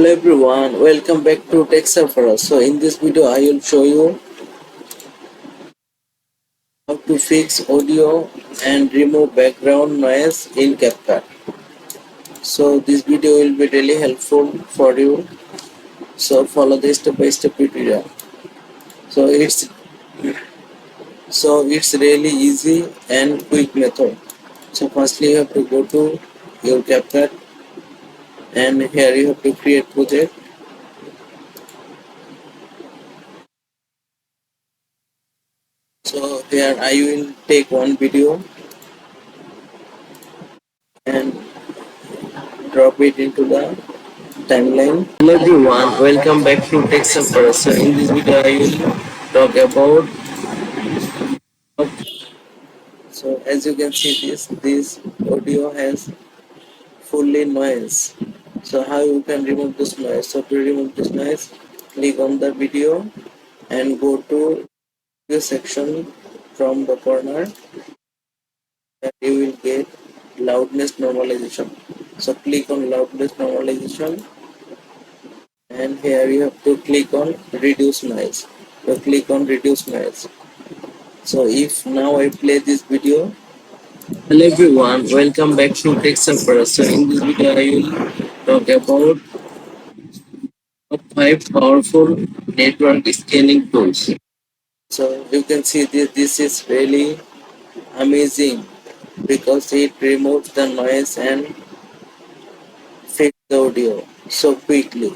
Hello everyone, welcome back to Tech Surfer. So in this video I will show you how to fix audio and remove background noise in CapCut. So this video will be really helpful for you. So follow the step-by-step tutorial. So it's really easy and quick method. So firstly you have to go to your CapCut and here you have to create project. So here I will take one video and drop it into the timeline. Hello everyone, welcome back to Tech Supper. So in this video I will talk about so as you can see this audio has fully noise. So how you can remove this noise? So to remove this noise, click on the video and go to this section from the corner and you will get loudness normalization. So click on loudness normalization and here you have to click on reduce noise. So click on reduce noise. So if now I play this video, hello everyone, welcome back to Tech Surfer. So in this video I will talk about top 5 powerful network scaling tools. So you can see this is really amazing because it removes the noise and fix the audio so quickly.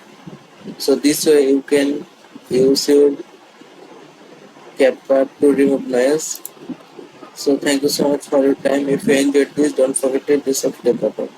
So this way you can use your CapCut to remove noise. So thank you so much for your time. If you enjoyed this, don't forget to hit the subscribe button.